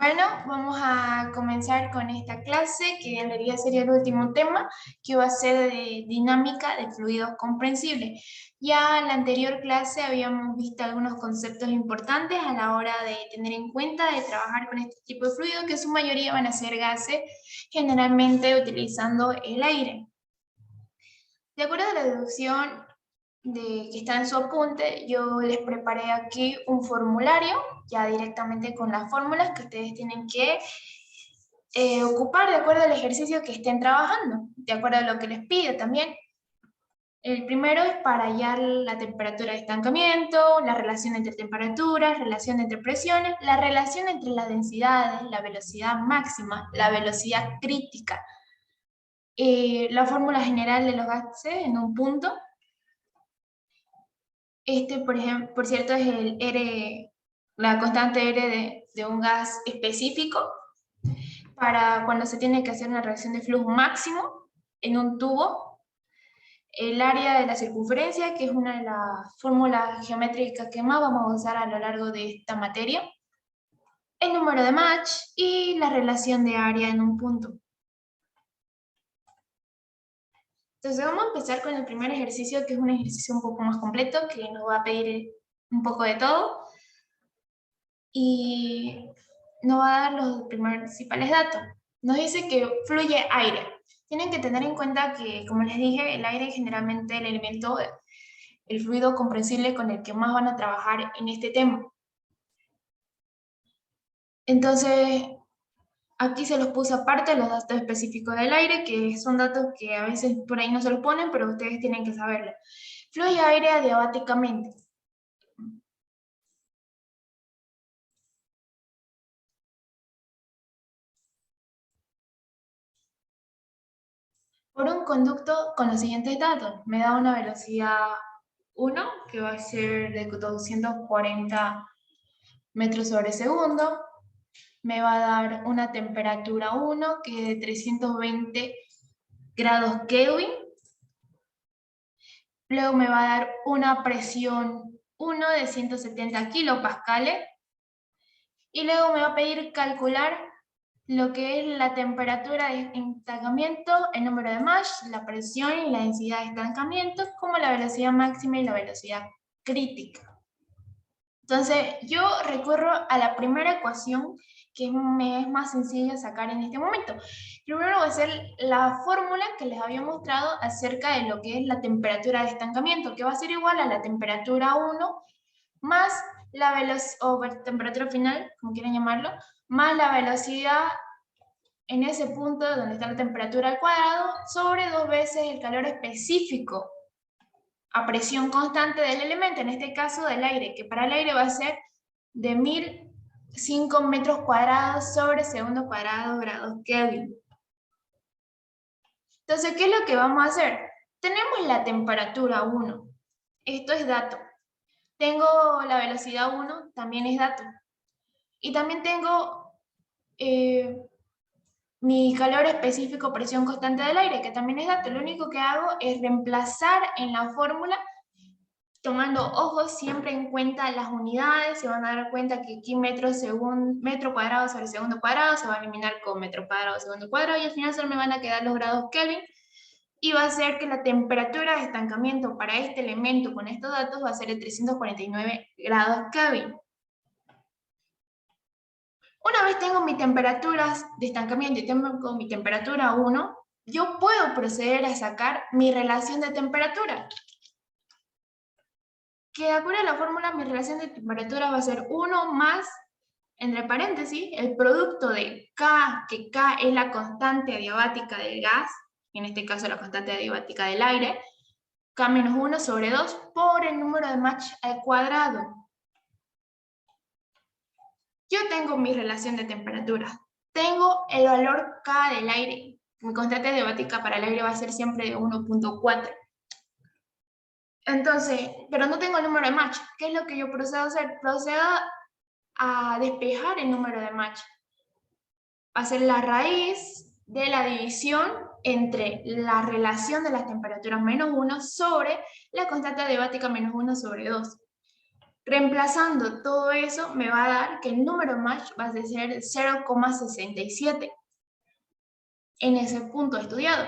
Bueno, vamos a comenzar con esta clase, que en realidad sería el último tema, que va a ser de dinámica de fluidos comprensibles. Ya en la anterior clase habíamos visto algunos conceptos importantes a la hora de tener en cuenta de trabajar con este tipo de fluidos, que en su mayoría van a ser gases, generalmente utilizando el aire. De acuerdo a la deducción que está en su apunte, yo les preparé aquí un formulario, ya directamente con las fórmulas que ustedes tienen que ocupar de acuerdo al ejercicio que estén trabajando, de acuerdo a lo que les pide también. El primero es para hallar la temperatura de estancamiento, la relación entre temperaturas, relación entre presiones, la relación entre las densidades, la velocidad máxima, la velocidad crítica, la fórmula general de los gases en un punto. Este, por ejemplo, por cierto, es el R, la constante R de un gas específico para cuando se tiene que hacer una reacción de flujo máximo en un tubo. El área de la circunferencia, que es una de las fórmulas geométricas que más vamos a usar a lo largo de esta materia. El número de Mach y la relación de área en un punto. Entonces vamos a empezar con el primer ejercicio, que es un ejercicio un poco más completo, que nos va a pedir un poco de todo. Y nos va a dar los principales datos. Nos dice que fluye aire. Tienen que tener en cuenta que, como les dije, el aire es generalmente el elemento, el fluido comprensible con el que más van a trabajar en este tema. Entonces, aquí se los puse aparte los datos específicos del aire, que son datos que a veces por ahí no se los ponen, pero ustedes tienen que saberlo. Fluye aire adiabáticamente. Por un conducto con los siguientes datos. Me da una velocidad 1, que va a ser de 240 metros sobre segundo. Me va a dar una temperatura 1, que es de 320 grados Kelvin. Luego me va a dar una presión 1 de 170 kilopascales. Y luego me va a pedir calcular lo que es la temperatura de estancamiento, el número de Mach, la presión y la densidad de estancamiento, como la velocidad máxima y la velocidad crítica. Entonces, yo recurro a la primera ecuación que me es más sencilla sacar en este momento. Primero va a ser la fórmula que les había mostrado acerca de lo que es la temperatura de estancamiento, que va a ser igual a la temperatura 1 más la velocidad, o temperatura final, como quieran llamarlo, más la velocidad en ese punto donde está la temperatura al cuadrado, sobre 2 veces el calor específico a presión constante del elemento, en este caso del aire, que para el aire va a ser de 1005 metros cuadrados sobre segundo cuadrado grados Kelvin. Entonces, ¿qué es lo que vamos a hacer? Tenemos la temperatura 1, esto es dato. Tengo la velocidad 1, también es dato. Y también tengo mi calor específico, presión constante del aire, que también es dato. Lo único que hago es reemplazar en la fórmula, tomando, ojo, siempre en cuenta las unidades. Se van a dar cuenta que aquí metro cuadrado sobre segundo cuadrado se va a eliminar con metro cuadrado segundo cuadrado, y al final solo me van a quedar los grados Kelvin, y va a ser que la temperatura de estancamiento para este elemento con estos datos va a ser de 349 grados Kelvin. Una vez tengo mis temperaturas de estancamiento y tengo mi temperatura 1, yo puedo proceder a sacar mi relación de temperatura. Que de acuerdo a la fórmula, mi relación de temperatura va a ser 1 más, entre paréntesis, el producto de K, que K es la constante adiabática del gas, en este caso la constante adiabática del aire, K menos 1 sobre 2 por el número de Mach al cuadrado. Yo tengo mi relación de temperatura. Tengo el valor K del aire. Mi constante adiabática para el aire va a ser siempre de 1.4. Entonces, pero no tengo el número de Mach. ¿Qué es lo que yo procedo a hacer? Procedo a despejar el número de Mach. Va a ser la raíz de la división entre la relación de las temperaturas menos 1 sobre la constante adiabática menos 1 sobre 2. Reemplazando todo eso me va a dar que el número match va a ser 0,67 en ese punto estudiado.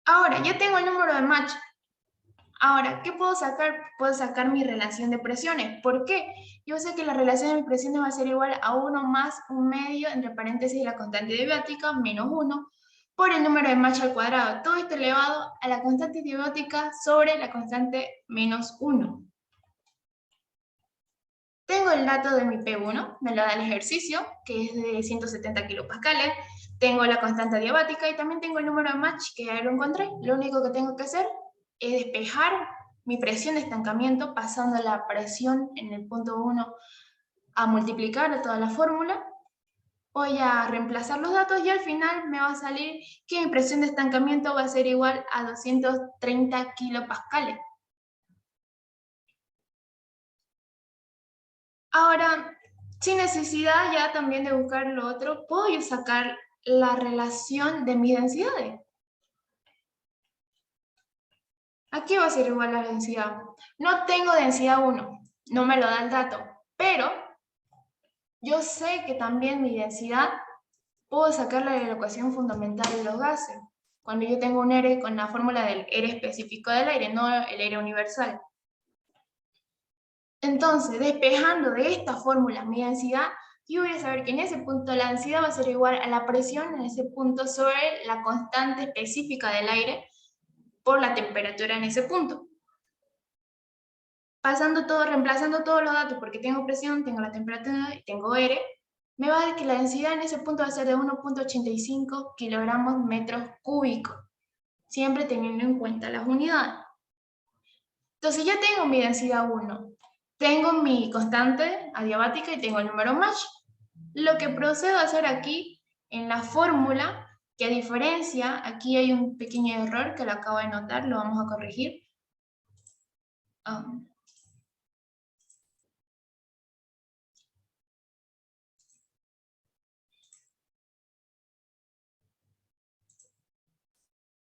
Ahora, ya tengo el número de match. Ahora, ¿qué puedo sacar? Puedo sacar mi relación de presiones. ¿Por qué? Yo sé que la relación de presiones va a ser igual a 1 más 1/2, entre paréntesis, la constante adiabática, menos 1, por el número de match al cuadrado. Todo esto elevado a la constante adiabática sobre la constante menos 1. Tengo el dato de mi P1, me lo da el ejercicio, que es de 170 kilopascales. Tengo la constante adiabática y también tengo el número de match, que ya lo encontré. Lo único que tengo que hacer es despejar mi presión de estancamiento pasando la presión en el punto 1 a multiplicar toda la fórmula. Voy a reemplazar los datos y al final me va a salir que mi presión de estancamiento va a ser igual a 230 kilopascales. Ahora, sin necesidad ya también de buscar lo otro, puedo yo sacar la relación de mis densidades. Aquí va a ser igual la densidad. No tengo densidad 1, no me lo da el dato, pero yo sé que también mi densidad puedo sacarla de la ecuación fundamental de los gases. Cuando yo tengo un R con la fórmula del R específico del aire, no el R universal. Entonces, despejando de esta fórmula mi densidad, yo voy a saber que en ese punto la densidad va a ser igual a la presión en ese punto sobre la constante específica del aire por la temperatura en ese punto. Reemplazando todos los datos, porque tengo presión, tengo la temperatura y tengo R, me va a dar que la densidad en ese punto va a ser de 1,85 kilogramos metros cúbicos, siempre teniendo en cuenta las unidades. Entonces ya tengo mi densidad 1, tengo mi constante adiabática y tengo el número match. Lo que procedo a hacer aquí en la fórmula, que a diferencia, aquí hay un pequeño error que lo acabo de notar, lo vamos a corregir.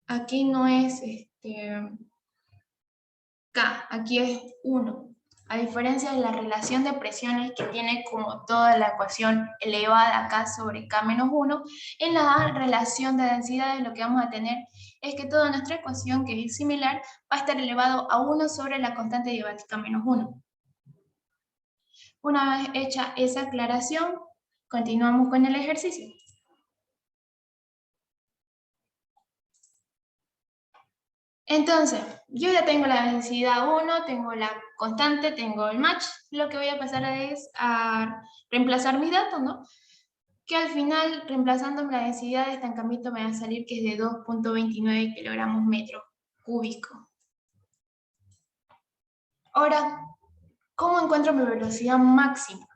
Aquí no es K, aquí es 1. A diferencia de la relación de presiones que tiene como toda la ecuación elevada a K sobre K menos 1, en la relación de densidades lo que vamos a tener es que toda nuestra ecuación, que es similar, va a estar elevado a 1 sobre la constante adiabática menos 1. Una vez hecha esa aclaración, continuamos con el ejercicio. Entonces, yo ya tengo la densidad 1, tengo la constante, tengo el match. Lo que voy a pasar es a reemplazar mis datos, ¿no? Que al final, reemplazando la densidad de estancamiento, me va a salir que es de 2,29 kilogramos metro cúbico. Ahora, ¿cómo encuentro mi velocidad máxima?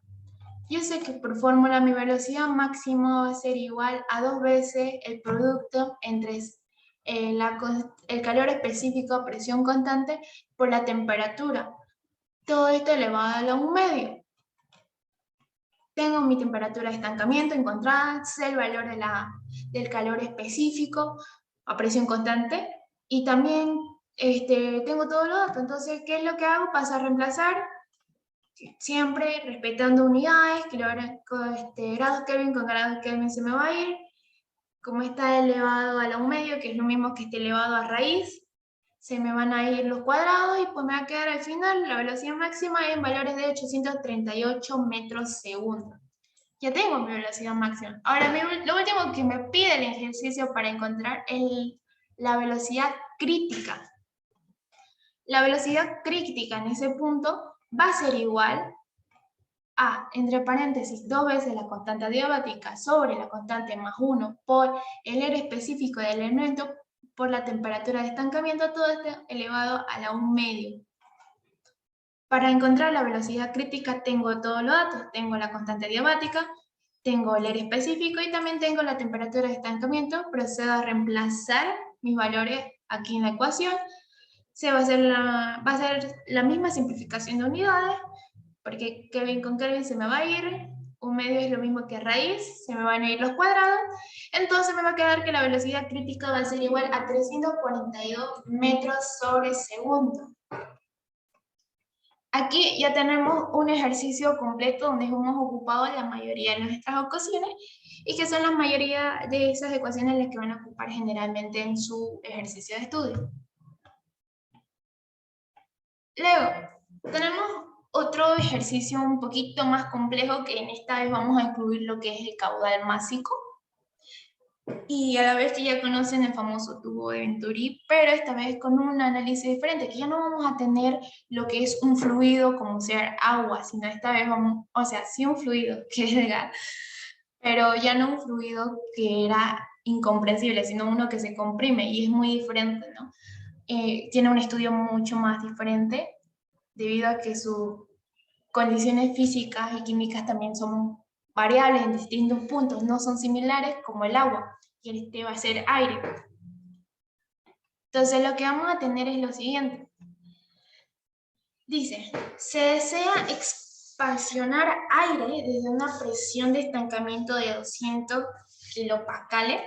Yo sé que por fórmula mi velocidad máxima va a ser igual a 2 veces el producto entre el calor específico a presión constante por la temperatura. Todo esto elevado a la 1/2. Tengo mi temperatura de estancamiento encontrada, sé el valor del calor específico a presión constante y también tengo todos los datos. Entonces, ¿qué es lo que hago? Paso a reemplazar, siempre respetando unidades, grados Kelvin con grados Kelvin se me va a ir. Como está elevado a la 1/2, que es lo mismo que esté elevado a raíz, se me van a ir los cuadrados y pues me va a quedar al final la velocidad máxima en valores de 838 metros segundo. Ya tengo mi velocidad máxima. Ahora, lo último que me pide el ejercicio para encontrar es la velocidad crítica. La velocidad crítica en ese punto va a ser igual a, entre paréntesis, 2 veces la constante adiabática sobre la constante más 1 por el R específico del elemento por la temperatura de estancamiento, todo esto elevado a la 1/2. Para encontrar la velocidad crítica tengo todos los datos, tengo la constante adiabática, tengo el R específico y también tengo la temperatura de estancamiento. Procedo a reemplazar mis valores aquí en la ecuación. Va a ser la misma simplificación de unidades, porque Kelvin con Kelvin se me va a ir, 1/2 es lo mismo que raíz, se me van a ir los cuadrados, entonces me va a quedar que la velocidad crítica va a ser igual a 342 metros sobre segundo. Aquí ya tenemos un ejercicio completo donde hemos ocupado la mayoría de nuestras ecuaciones y que son la mayoría de esas ecuaciones las que van a ocupar generalmente en su ejercicio de estudio. Luego, tenemos otro ejercicio un poquito más complejo que en esta vez vamos a incluir lo que es el caudal másico. Y a la vez que ya conocen el famoso tubo de Venturi, pero esta vez con un análisis diferente, que ya no vamos a tener lo que es un fluido como ser agua, sino esta vez vamos, o sea, sí un fluido que es el gas, pero ya no un fluido que era incomprensible, sino uno que se comprime y es muy diferente, ¿no? Tiene un estudio mucho más diferente debido a que sus condiciones físicas y químicas también son variables en distintos puntos, no son similares como el agua, y este va a ser aire. Entonces lo que vamos a tener es lo siguiente. Dice, se desea expansionar aire desde una presión de estancamiento de 200 kilopascales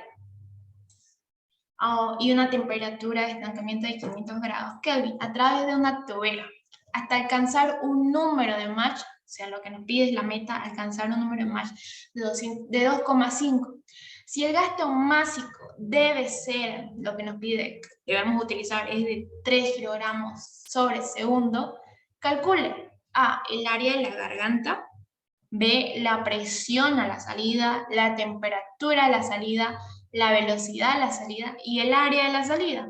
y una temperatura de estancamiento de 500 grados Kelvin a través de una tobera hasta alcanzar un número de Mach, o sea, lo que nos pide es la meta, alcanzar un número de Mach de 2,5. Si el gasto másico debe ser, lo que nos pide, debemos utilizar, es de 3 kilogramos sobre segundo, calcule A, el área de la garganta, B, la presión a la salida, la temperatura a la salida, la velocidad a la salida y el área de la salida.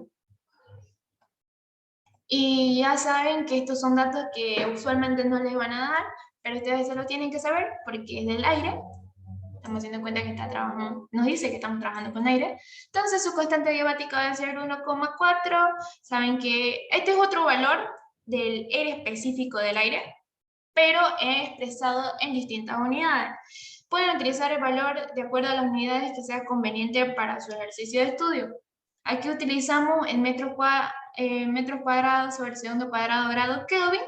Y ya saben que estos son datos que usualmente no les van a dar, pero ustedes se lo tienen que saber porque es del aire. Estamos haciendo cuenta que está trabajando, nos dice que estamos trabajando con aire. Entonces su constante adiabática va a ser 1,4. Saben que este es otro valor del R específico del aire, pero es expresado en distintas unidades. Pueden utilizar el valor de acuerdo a las unidades que sea conveniente para su ejercicio de estudio. Aquí utilizamos el metros cuadrados sobre segundo cuadrado grado Kelvin,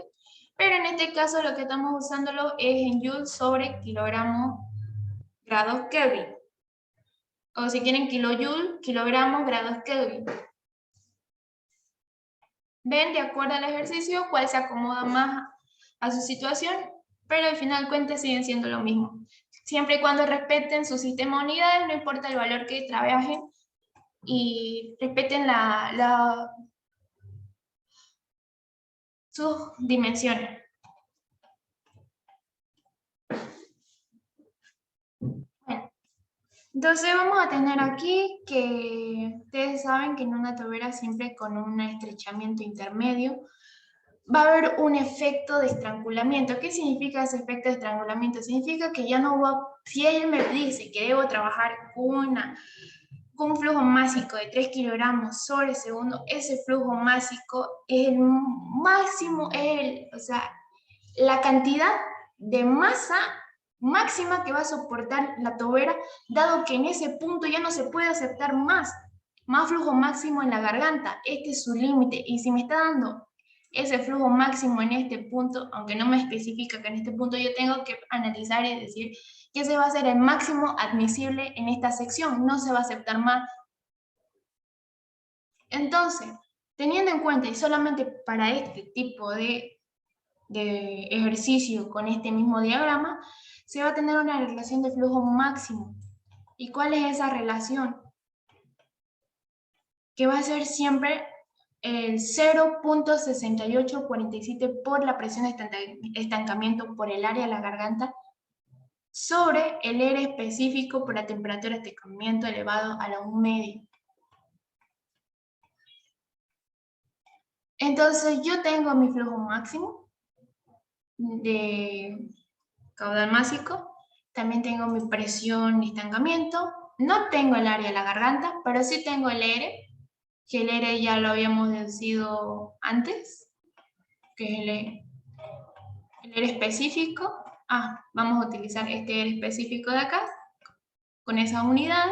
pero en este caso lo que estamos usándolo es en joules sobre kilogramos grados Kelvin. O si quieren kilojoule, kilogramos grados Kelvin. Ven de acuerdo al ejercicio cuál se acomoda más a su situación, pero al final de cuentas siguen siendo lo mismo. Siempre y cuando respeten su sistema de unidades, no importa el valor que trabajen, y respeten sus dimensiones. Bueno, entonces vamos a tener aquí que ustedes saben que en una tobera siempre con un estrechamiento intermedio va a haber un efecto de estrangulamiento. ¿Qué significa ese efecto de estrangulamiento? Significa que ya no va, si él me dice que debo trabajar con un flujo másico de 3 kilogramos sobre segundo, ese flujo másico es el máximo, o sea, la cantidad de masa máxima que va a soportar la tobera, dado que en ese punto ya no se puede aceptar más flujo máximo en la garganta. Este es su límite, y si me está dando ese flujo máximo en este punto, aunque no me especifica que en este punto yo tengo que analizar y decir que ese va a ser el máximo admisible en esta sección, no se va a aceptar más. Entonces, teniendo en cuenta y solamente para este tipo de ejercicio con este mismo diagrama, se va a tener una relación de flujo máximo. ¿Y cuál es esa relación? Que va a ser siempre el 0.6847 por la presión de estancamiento por el área de la garganta sobre el R específico por la temperatura de estancamiento elevado a la 1/2. Entonces yo tengo mi flujo máximo de caudal másico, también tengo mi presión de estancamiento, no tengo el área de la garganta, pero sí tengo el R, que el R ya lo habíamos deducido antes, que es el R específico. Vamos a utilizar este R específico de acá, con esa unidad.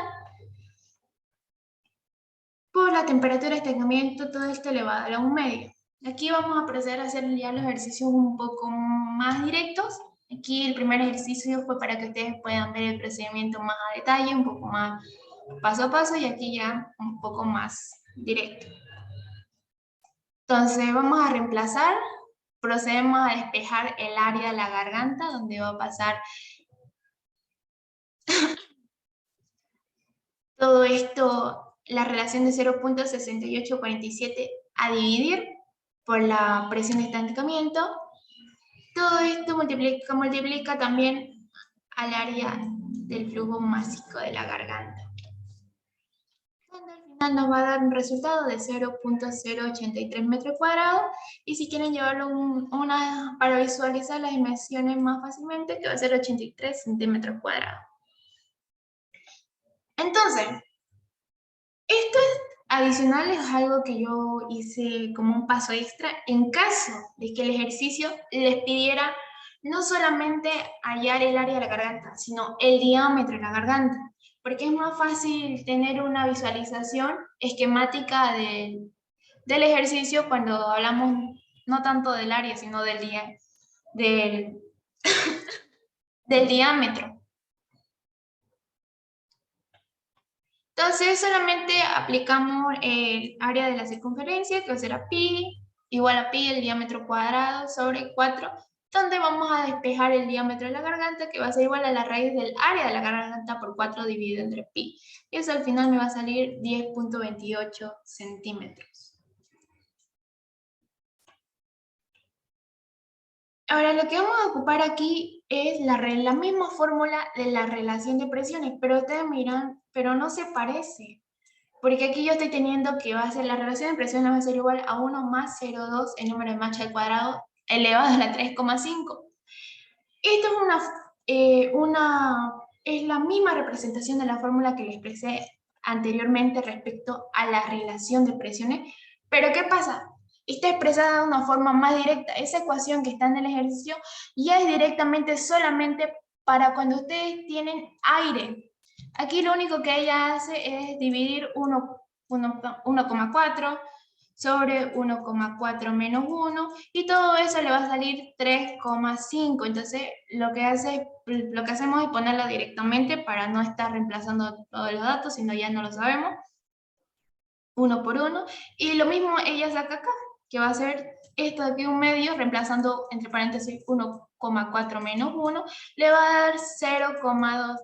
Por la temperatura de estancamiento, todo esto elevado a la 1/2. Aquí vamos a proceder a hacer ya los ejercicios un poco más directos. Aquí el primer ejercicio fue para que ustedes puedan ver el procedimiento más a detalle, un poco más paso a paso, y aquí ya un poco más directo. Entonces vamos a reemplazar procedemos a despejar el área de la garganta, donde va a pasar todo esto, la relación de 0.6847 a dividir por la presión de estancamiento. Todo esto multiplica también al área del flujo másico de la garganta. Donde al final nos va a dar un resultado de 0.083 metros cuadrados. Y si quieren llevarlo para visualizar las dimensiones más fácilmente, que va a ser 83 centímetros cuadrados. Entonces, esto es adicional, es algo que yo hice como un paso extra en caso de que el ejercicio les pidiera no solamente hallar el área de la garganta, sino el diámetro de la garganta, porque es más fácil tener una visualización esquemática del ejercicio cuando hablamos no tanto del área, sino del diámetro. Entonces solamente aplicamos el área de la circunferencia, que será pi, igual a pi, el diámetro cuadrado, sobre 4, donde vamos a despejar el diámetro de la garganta, que va a ser igual a la raíz del área de la garganta por 4 dividido entre pi. Y eso al final me va a salir 10.28 centímetros. Ahora lo que vamos a ocupar aquí es la misma fórmula de la relación de presiones, pero ustedes miran, pero no se parece. Porque aquí yo estoy teniendo que va a ser la relación de presiones va a ser igual a 1 más 0,2 el número de Mach al cuadrado elevado a la 3,5. Esto es la misma representación de la fórmula que les expresé anteriormente respecto a la relación de presiones. Pero ¿qué pasa? Está expresada de una forma más directa. Esa ecuación que está en el ejercicio ya es directamente solamente para cuando ustedes tienen aire. Aquí lo único que ella hace es dividir 1,4 sobre 1,4 menos 1 y todo eso le va a salir 3,5. Entonces lo que hacemos es ponerlo directamente para no estar reemplazando todos los datos, sino ya no lo sabemos, uno por uno. Y lo mismo ella saca acá, que va a ser esto de aquí un medio, reemplazando entre paréntesis 1,4 menos 1, le va a dar 0,2.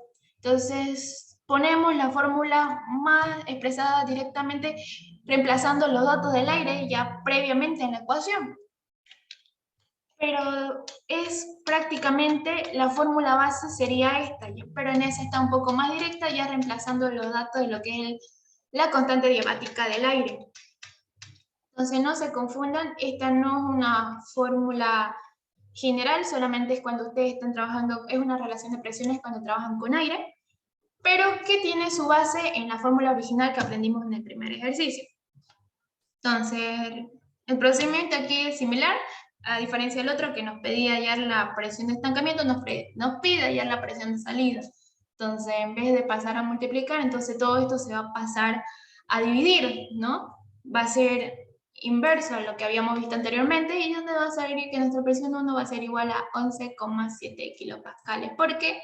Entonces ponemos la fórmula más expresada directamente reemplazando los datos del aire ya previamente en la ecuación. Pero es prácticamente la fórmula base sería esta, pero en esa está un poco más directa, ya reemplazando los datos de lo que es la constante diabática del aire. Entonces no se confundan, esta no es una fórmula general, solamente es cuando ustedes están trabajando, es una relación de presiones cuando trabajan con aire, pero que tiene su base en la fórmula original que aprendimos en el primer ejercicio. Entonces, el procedimiento aquí es similar, a diferencia del otro que nos pedía hallar la presión de estancamiento, nos pide hallar la presión de salida. Entonces, en vez de pasar a multiplicar, entonces todo esto se va a pasar a dividir, ¿no? Va a ser inverso a lo que habíamos visto anteriormente y donde va a salir que nuestra presión 1 va a ser igual a 11,7 kilopascales, porque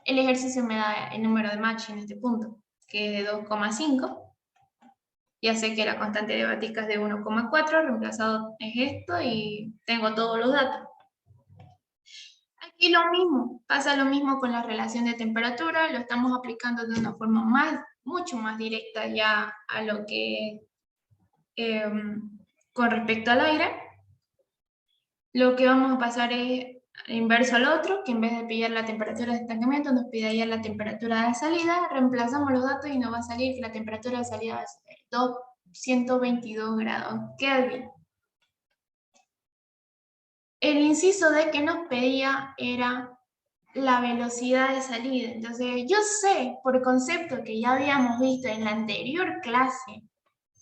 el ejercicio me da el número de Mach en este punto, que es de 2,5. Ya sé que la constante diabática es de 1,4, reemplazado es esto y tengo todos los datos. Aquí lo mismo, pasa lo mismo con la relación de temperatura, lo estamos aplicando de una forma mucho más directa ya a lo que con respecto al aire. Lo que vamos a pasar es inverso al otro, que en vez de pillar la temperatura de estancamiento nos pide hallar la temperatura de salida, reemplazamos los datos y nos va a salir que la temperatura de salida es 222 grados Kelvin. El inciso D que nos pedía era la velocidad de salida. Entonces, yo sé por concepto que ya habíamos visto en la anterior clase,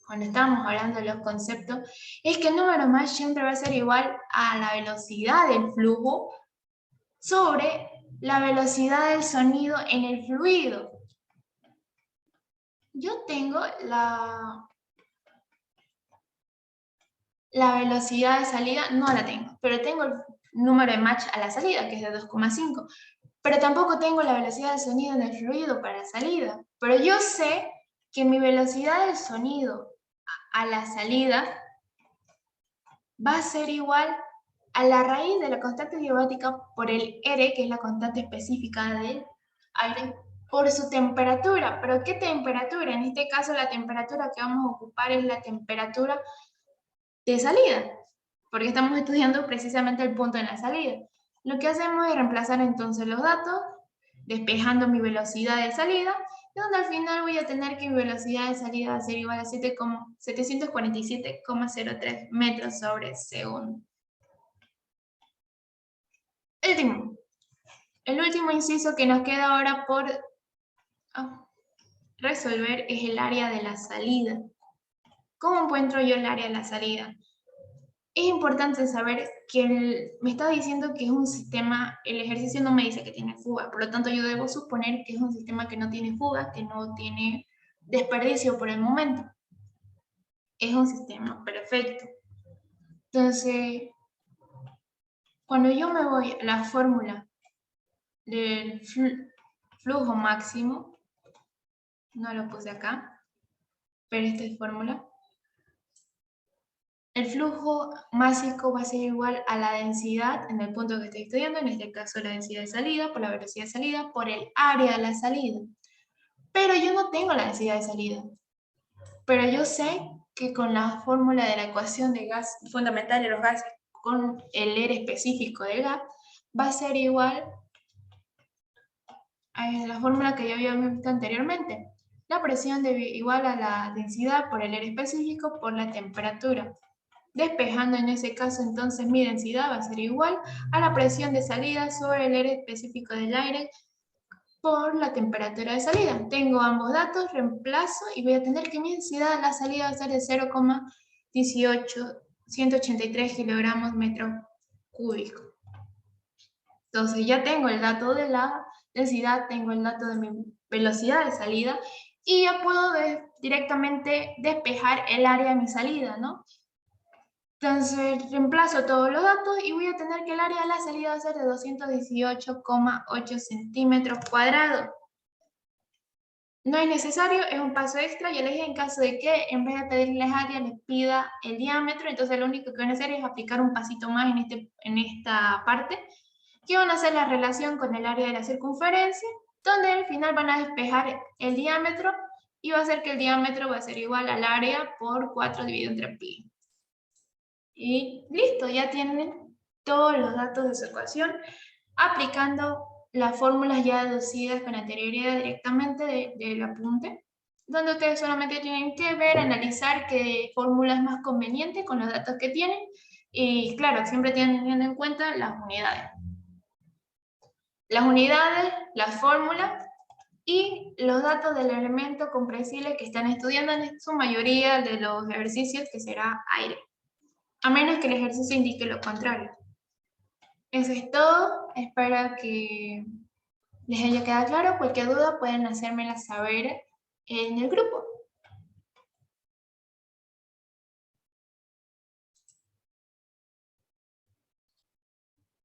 cuando estábamos hablando de los conceptos, es que el número Mach siempre va a ser igual a la velocidad del flujo sobre la velocidad del sonido en el fluido. Yo tengo la velocidad de salida, no la tengo, pero tengo el número de Mach a la salida, que es de 2,5. Pero tampoco tengo la velocidad del sonido en el fluido para la salida. Pero yo sé que mi velocidad del sonido a la salida va a ser igual a la raíz de la constante adiabática por el R, que es la constante específica del aire, por su temperatura. ¿Pero qué temperatura? En este caso la temperatura que vamos a ocupar es la temperatura de salida, porque estamos estudiando precisamente el punto en la salida. Lo que hacemos es reemplazar entonces los datos, despejando mi velocidad de salida, donde al final voy a tener que mi velocidad de salida va a ser igual a 747,03 metros sobre segundo. El último inciso que nos queda ahora por resolver es el área de la salida. ¿Cómo encuentro yo el área de la salida? Es importante saber que me está diciendo que es un sistema, el ejercicio no me dice que tiene fuga, por lo tanto yo debo suponer que es un sistema que no tiene fuga, que no tiene desperdicio por el momento. Es un sistema perfecto. Entonces, cuando yo me voy a la fórmula del flujo máximo, no lo puse acá, pero esta es fórmula. El flujo másico va a ser igual a la densidad en el punto que estoy estudiando, en este caso la densidad de salida, por la velocidad de salida, por el área de la salida. Pero yo no tengo la densidad de salida. Pero yo sé que con la fórmula de la ecuación de gas fundamental de los gases, con el R específico del gas, va a ser igual a la fórmula que ya había visto anteriormente. La presión igual a la densidad por el R específico por la temperatura. Despejando en ese caso, entonces mi densidad va a ser igual a la presión de salida sobre el R específico del aire por la temperatura de salida. Tengo ambos datos, reemplazo y voy a tener que mi densidad a la salida va a ser de 0,183 kilogramos metro cúbico. Entonces ya tengo el dato de la densidad, tengo el dato de mi velocidad de salida y ya puedo directamente despejar el área de mi salida, ¿no? Entonces reemplazo todos los datos y voy a tener que el área de la salida va a ser de 218,8 centímetros cuadrados. No es necesario, es un paso extra. Yo les dije en caso de que en vez de pedirles área les pida el diámetro, entonces lo único que van a hacer es aplicar un pasito más en esta parte, que van a hacer la relación con el área de la circunferencia, donde al final van a despejar el diámetro y va a ser que el diámetro va a ser igual al área por 4 dividido entre pi. Y listo, ya tienen todos los datos de su ecuación aplicando las fórmulas ya deducidas con anterioridad directamente del apunte, donde ustedes solamente tienen que ver, analizar qué fórmula es más conveniente con los datos que tienen y claro, siempre teniendo en cuenta las unidades. Las unidades, las fórmulas y los datos del elemento comprensible que están estudiando en su mayoría de los ejercicios, que será aire. A menos que el ejercicio indique lo contrario. Eso es todo. Espero que les haya quedado claro. Cualquier duda pueden hacérmela saber en el grupo.